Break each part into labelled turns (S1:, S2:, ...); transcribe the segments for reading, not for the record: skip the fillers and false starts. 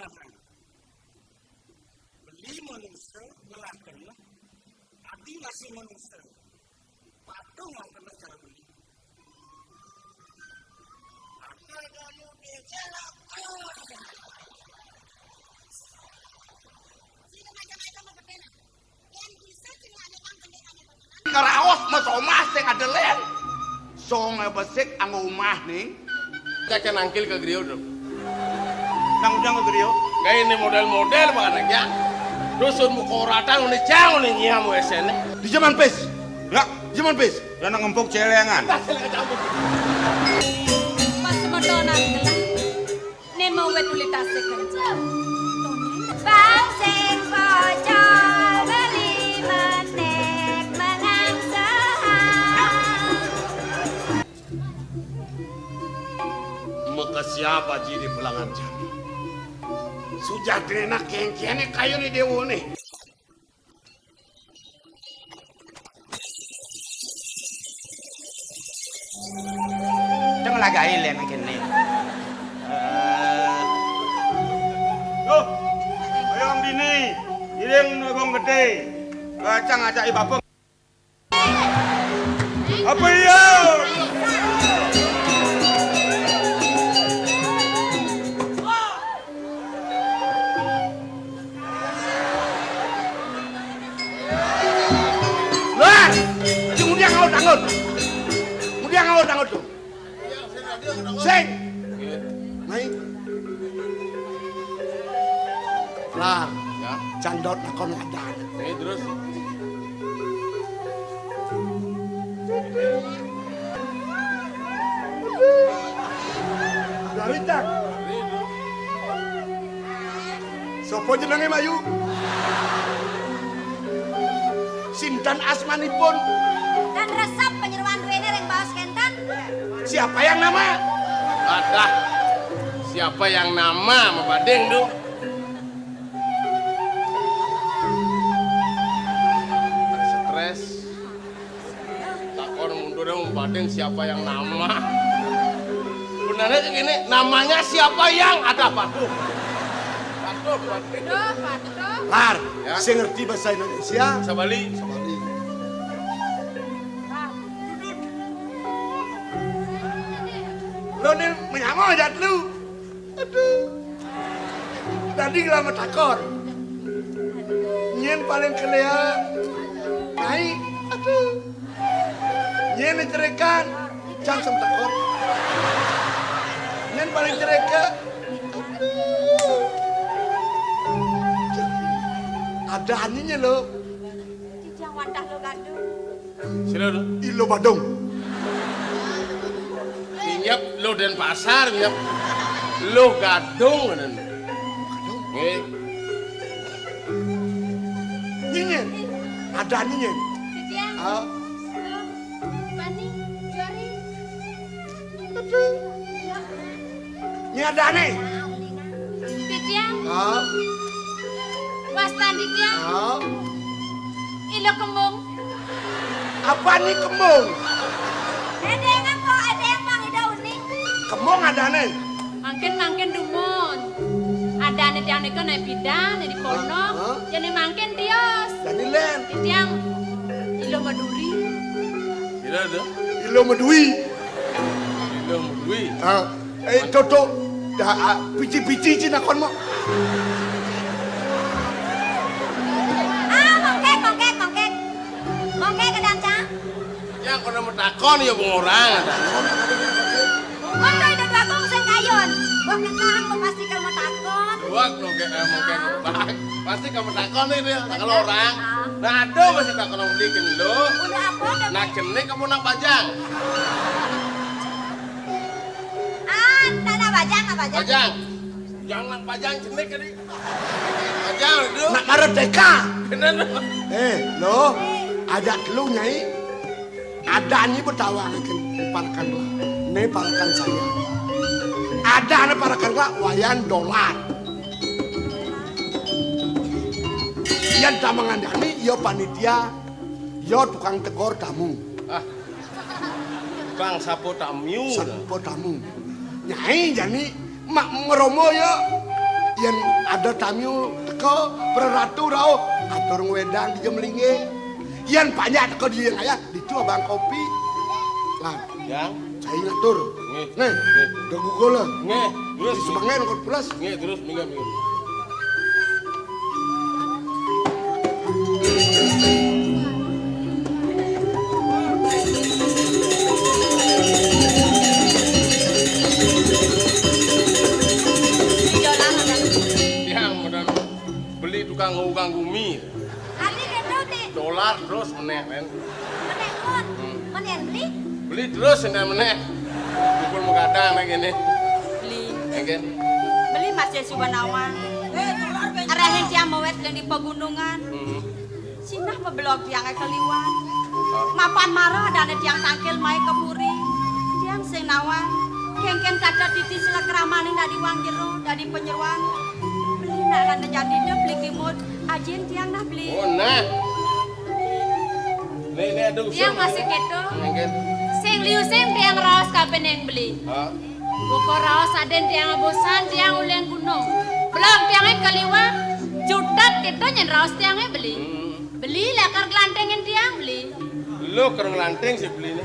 S1: kenapa? Beli manusia, belah kena. Adi masih manusia. Patung mau kena cara beli. Apa kamu bicara?
S2: Karaos mas omah sing adelen. Songe besik anggo omah ning.
S3: Cakan angkil ke griyo dong.
S2: Nang ujang ke griyo.
S3: Kayak ini model-model banget ya. Dusun muka ratang ini jauh nih nyiamu esene.
S2: Di zaman pes. Ya, zaman pes. Dan ngempuk celengan.
S4: Pas modona nila. Nemo wetulitase kerja. Bang sing pojo beli menek menang saham.
S3: Muka siapa jadi pelangan jami? Sudah enak kengkene kayu nih dewo nih.
S2: Jangan lagi ilen kene. Loh. Ayo Om Dini. Ireng nogong gede. Kacang ajak ibapeng. Apa iya? Kemudian ngawur tuh. Sing. Naik. Lah,
S3: Ya.
S2: candot lakon ladan.
S3: Terus.
S2: Darita. Sopo jenenge Mayu? Sinten asmanipun?
S4: Dan resep penyeruan duene ring baos kentan.
S2: Siapa yang nama?
S3: Ada. Siapa yang nama mabadeng tuh? Stres. Takon mundur mabadeng siapa yang nama? Benarnya gini, namanya siapa yang ada patuh? Patuh.
S2: Lar,
S3: Ya.
S2: saya ngerti bahasa Indonesia.
S3: Sabali.
S2: Sabali. Lo nih menyamo aja lu. Aduh. Tadi lama takor. Nyen paling kelea. Naik. Aduh. Nyen cerekan. Jangan sem takor. Nyen paling cereka. Ada aninya lo.
S4: Cijang wadah lo gaduh.
S3: Sila lo.
S2: Ilo Badung.
S3: Nyap lo dan pasar nyap. Lo gadung dan.
S2: Nyenyen. Ada aninya.
S4: Cijang.
S2: Ah.
S4: Mani. Jari.
S2: Ini ada ane.
S4: Cijang.
S2: Ah.
S4: Wastan Cijang.
S2: Ah.
S4: Ilo kembung.
S2: Apa nih kembung?
S4: Ada yang apa? Ada yang bang ida unik.
S2: Kembung ada ane.
S4: Mangkin dumun. Ada nih tiang nih naik bidan, di kono.
S2: Hah?
S4: Jadi mangkin tios.
S2: Dan len.
S4: Tiang. Ilo maduri.
S3: Sila lo.
S2: Ilo medui.
S3: Ilo mudui.
S2: Ah. Toto. Dah biji-biji cina kon mo.
S4: Mongkek. Mongkek ke dancang.
S3: Ya kalau mau takon ya bung orang ada.
S4: Kondo ida bagong sing kayon. Wah nekahang lo pasti kalau mau takon.
S3: Wah mungkin pasti kamu takon ini kalau orang. Nah ada masih takon mau bikin lo.
S4: Udah apa?
S3: Nak jenik kamu nak bajang.
S4: Tanah bajang.
S3: Bajang. Jangan bajang jenik kali. Bajang itu.
S2: Nak merdeka.
S3: Kenan lo.
S2: Lo. Ajak lu nyai. Ada nih bertawang parkanlah. Nih parkan saya. Ada nih parkanlah wayan dolar. Yang tamangandani yo panitia, yo tukang tegor tamu.
S3: Ah. Bang sapo tamu.
S2: Sapo tamu. Nyai jani mak ngeromo yo. Yen ada tamu teko peratu rao atur ngwedang di jemlinge. Yen banyak teko di ayah ditu abang kopi. Lan,
S3: Yang.
S2: saya ngatur.
S3: Nggih.
S2: Nih, udah gugol lah.
S3: Nggih, terus
S2: Di semangen kok plus.
S3: nggih terus minggu.
S4: Idolan ada.
S3: Yang bener beli tukang ganggu mie.
S4: Ali kendo di.
S3: Dolar terus meneh men.
S4: Menekut. Menen beli.
S3: Beli terus meneh. Pukul megadang kayak gini.
S5: Beli.
S3: Engken.
S5: Beli Mas Yesus Banawan. Arahin tiang mawet yang di pegunungan. Sinah membelok tiang keliwan. Mapan marah dan tiang tangkil mai kepuri. Tiang sing nawan. Kengken kada titi sila keramani dari wang jero dari penyeruan. Beli nak lan jadi de beli kimut. Ajin tiang nah beli.
S3: Oh nah. Ini ada usul.
S5: Tiang masih keto.
S3: Engken.
S5: Sing liu sing tiang raos kapan yang beli.
S3: Ah.
S5: Buko raos aden tiang bosan tiang ulian gunung. Belum tiangnya keliwat. Jutat kita nyen raos tiangnya beli. Beli lakar kelantengin tiang beli.
S3: Lu kereng lanteng sih beli ini.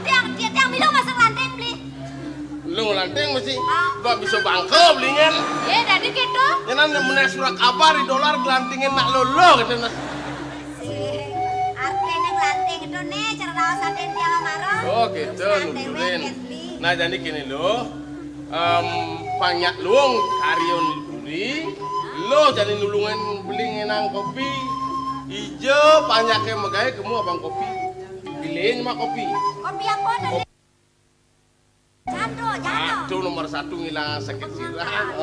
S4: Tiang bilang masuk lantai beli.
S3: Lu lanteng mesti. Gak bisa bangke belinya.
S5: Ya dari gitu.
S3: Jangan meneh surat kabar di dolar gelantingin nak lolo gitu.
S4: Artinya lantai itu nih cara raos aden tiang marah.
S3: Oh gitu nuturin. Nah jadi gini lo. Banyak luang karyon beli. Lo jadi nulungan beli ngenang kopi. Ijo banyaknya megaya kamu abang kopi. Pilihin mah kopi.
S4: Kopi apa nih? Jando.
S3: Itu nomor 1 ngilang sakit sirah.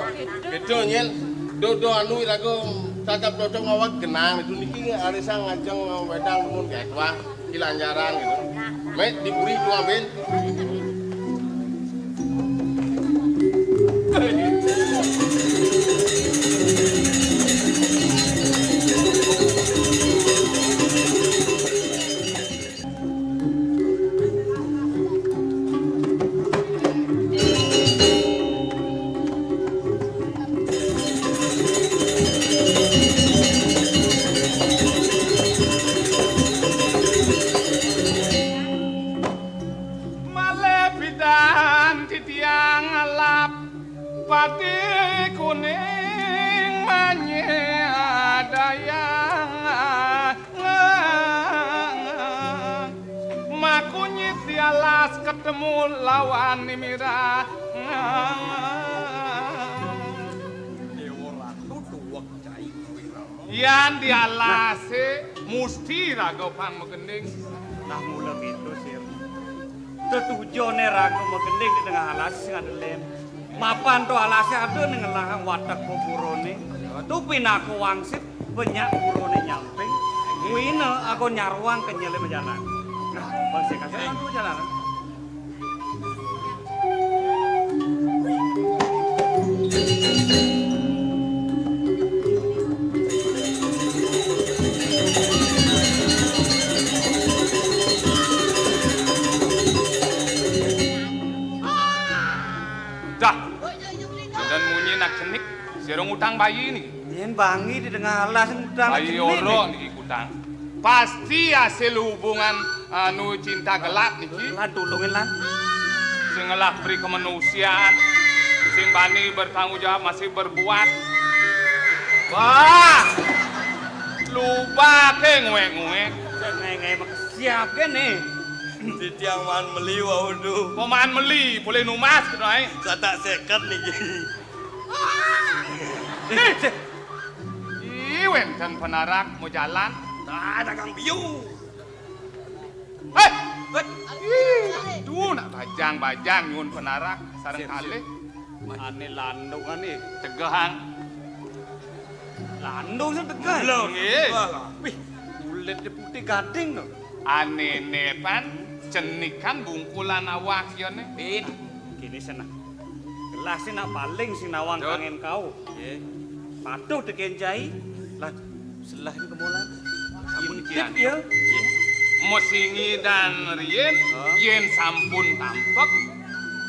S3: Gitu nyen. Dodo anu irago tatap dodo ngawat genang itu niki arisa ngajeng wedang mun kayak wah kilanjaran gitu. Met diburi dua ben.
S6: Malebidan titiang alap pati kuning menyadayang makunyit di alas ketemu lawan nimira yang di alas musti ragopan megending
S7: Nah mula gitu sir. Tetujone raga megending di tengah alas sing ada lem. Mapan to alasnya ada ning lahang watak burone. Tu pinaku wangsit banyak burone nyamping. Wina aku nyarwang ke nyele jalan. Nah, bang saya kasih lampu jalan.
S6: Dah. Dan munyi nak kenik, serong utang bayi ni.
S7: Yen bangi di tengah alas udang.
S6: Bayi oro niki utang. Pasti hasil hubungan anu cinta gelap niki.
S7: Lan tulungin lan.
S6: Sing ngelah beri kemanusiaan. Sing bani bertanggung jawab masih berbuat. Wah. Lupa ke nguek-nguek.
S7: Ngai mak siap kene.
S8: Di tiang man meli waduh.
S6: Pemain meli boleh numas gitu ai.
S8: Satak sekat nih.
S6: Iwen dan penarak mau jalan.
S8: Nah, dagang biu.
S6: Hei! Aduh, nak bajang-bajang nyun penarak sareng kalih.
S7: Ane landung ane.
S6: Tegahan.
S7: Landung sing tegas.
S6: Lho nggih.
S7: Wih, kulit putih gading to.
S6: Ane nepan cenikan bungkulan awak yone.
S7: Pin, gini senang. Gelas nak paling sinawang
S6: Jod.
S7: kangen kau. Nggih. Patuh dikenjai. Lah, selah ini kemolan.
S6: Sampun
S7: Intip
S6: kian.
S7: ya.
S6: Mosingi dan Rien, yen sampun tampek,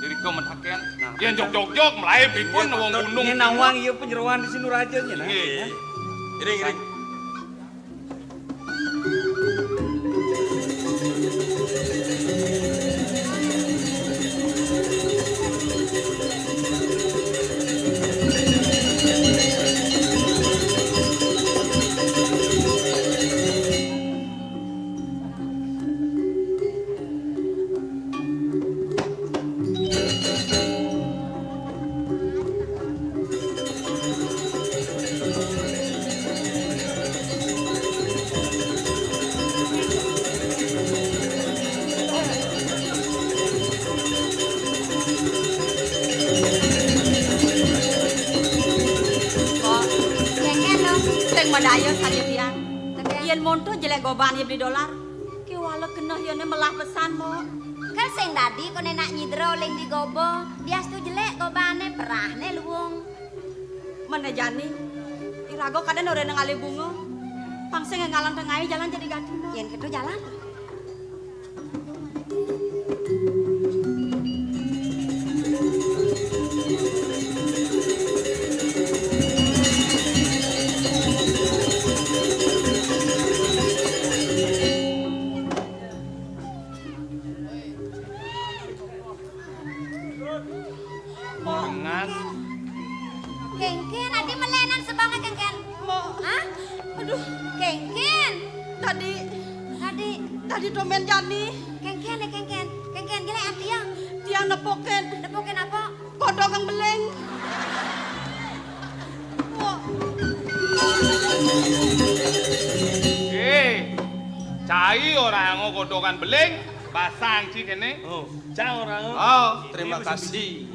S6: Diri kau mentaken. Yen jog-jog melayu pripun wong gunung.
S7: Ini nawang iya penyeruan di sini raja nya nah.
S8: Iring.
S5: Madaya saja tiang. Yen monto jelek goban ye beli dolar. Ki wala kena yene melah pesan mo.
S4: Kan sing dadi kone nak nyidro ling di gobo. Dia stu jelek gobane perahne luwung.
S5: Mana jani? Irago kadang ora nang ale bunga. Pangse ngalan tengahe jalan jadi gatina.
S4: Yen ketu jalan. Kengken, adi melenan sebanget kengken.
S5: Mo,
S4: Hah?
S5: aduh,
S4: Kengken.
S5: tadi domen jani.
S4: Kengken deh kengken. Kengken gila ati ya.
S5: Tiang nepoken
S4: Nepokin apa?
S5: kodok kang beleng. Mo,
S6: Cai orang ngo kodokan beling, pasang ci kene.
S8: Oh, cang orang.
S6: Oh,
S8: Terima kasih.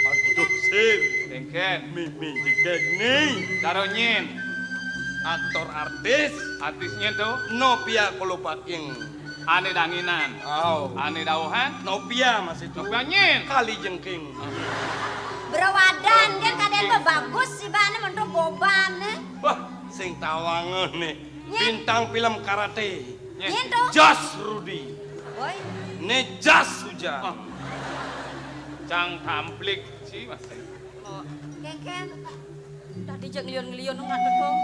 S8: Aduh, Sir.
S6: Kengken,
S8: Mimi jegek nih.
S6: karo nyin,
S8: Aktor artis.
S6: artisnya tuh
S8: Nopia Kolopaking.
S6: ane danginan, ane dauhan,
S8: Nopia masih tuh.
S6: coba nyin.
S8: Kali jengking.
S4: Berawadan kan kaden bagus sih bane mentok goban.
S8: Wah, sing tawangan nih. Bintang film karate.
S4: Nyen tuh.
S8: Jas Rudi.
S4: Woi.
S8: Ne jas hujan.
S6: Cang tamplik sih mas.
S4: Kengken.
S5: tadi jeng ngelion nang ngadeg dong.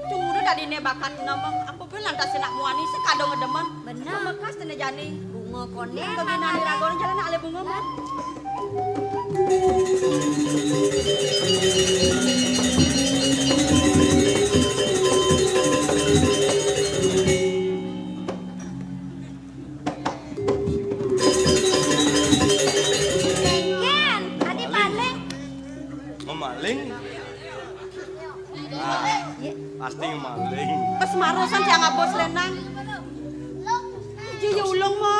S5: Cuma tadi ne bakat nama. Aku bilang tak senak muani sekado ngedemen.
S4: Bener.
S5: Bekas tene jani.
S4: Bunga kone
S5: Kau bina di ragon jalan ale bunga man.
S4: Kengken. Tadi balik.
S8: Memaling. Pasti maling.
S5: Pas marosan tiang abos lenang. Ji ulung mo.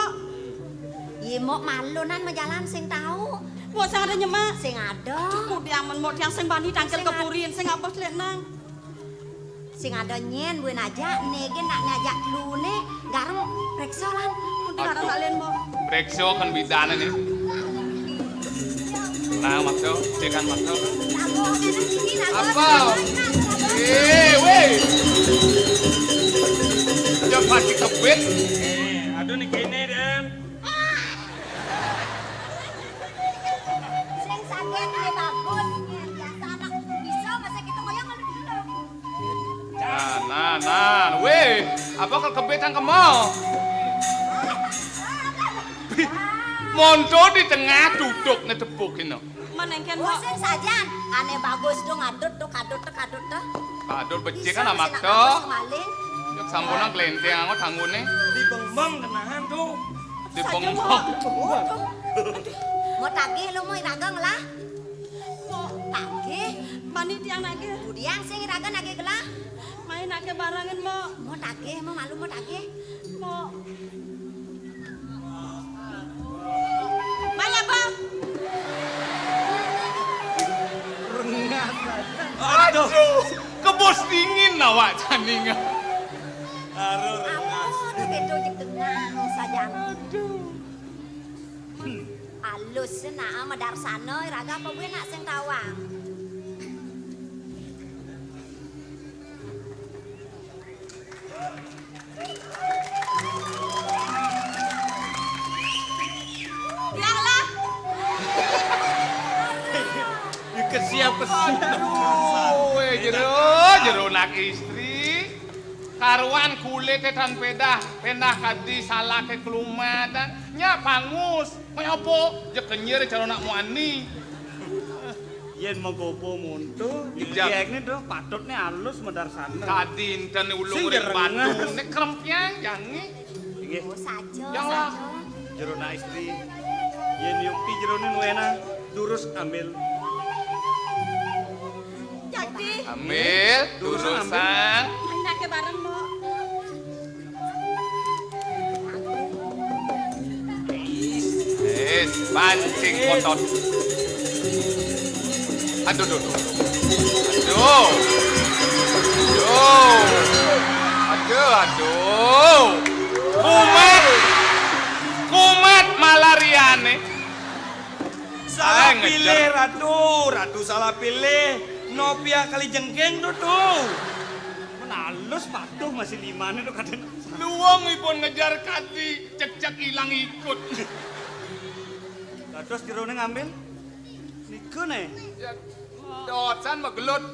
S4: Iya mau malunan jalan sing tahu.
S5: Mo sang ada nyemak.
S4: Sing ada.
S5: Cukup tiang men mo tiang sing bani tangkel kepurin sing abos lenang.
S4: Sing ada nyen buin aja nege nak ngajak lu ne garam reksolan.
S5: Untuk karena kalian mo.
S6: Brekso kan bidana nih. Nah, makso, cekan makso. Apa? Weh. Jangan pasti kebet.
S8: Aduh nih kene Den.
S4: Sing sakit ne bagus. Biasa anak bisa masa kita ngoyang
S6: Nah, weh. Apa kalau kebetan ke mall? Monto di tengah duduk ngedebukin no.
S5: Menengken mo.
S4: Sing sajan ane bagus dong adut tuh kadut tuh.
S6: Aduh becik kan amak tuh. Yuk sampunan kelenteng aku tanggune.
S8: Di beng-beng kenahan tuh.
S6: Di bengkok.
S4: Mau tagih lu mau iragang lah. Tagih.
S5: Mani tiang nage.
S4: Budiang sing iragang nagih gelah.
S5: Main nage barangin mo.
S4: Mau tagih mau malu mau tagih.
S5: Mo. Maya bang.
S6: Aduh, kebos dingin nawak janinga.
S4: Aduh, bedo jek tengah sajan. Alus na madar sana iraga apa gue nak sing tawang.
S7: kesiap.
S6: Oh, jero nak istri. Karuan kulit ke tan pedah kadi salah ke kelumatan. Nya pangus. Ngopo? Je kenyer cara nak muani.
S7: Yen menggopo muntu, diek ni tuh patutnya halus medar sana.
S6: Tadi enten ulung urip Bandung nek krempiang jangi.
S7: Inggih.
S4: Saja.
S6: Janganlah.
S7: Jero nak istri. Yen yukti jero ni nuena durus ambil.
S5: Jadi,
S6: Ambil durusan.
S5: mainake bareng mo.
S6: Pancing kotot. Aduh. Kumat malariane.
S8: Salah
S6: Ngejar.
S8: pilih ratu salah pilih. Nopia kali jengkeng tuh.
S7: Menalus patuh masih 5 nih tuh kadang.
S6: Luang ipun ngejar kadi, cek hilang ikut.
S7: Lah terus jero ni ngambil. Niku nih.
S6: Ya, dosan mah gelut.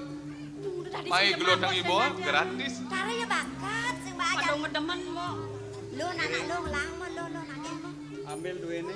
S5: Tadi
S6: Mai
S5: si
S6: gelut
S5: Jemang
S6: yang ibu
S5: bosan
S6: gratis.
S4: Cara ya bakat sing
S5: Padahal
S4: banyak.
S5: ngedemen mo.
S4: Lu anak lu ngelang mo lu nakek mo.
S7: Ambil dua ini.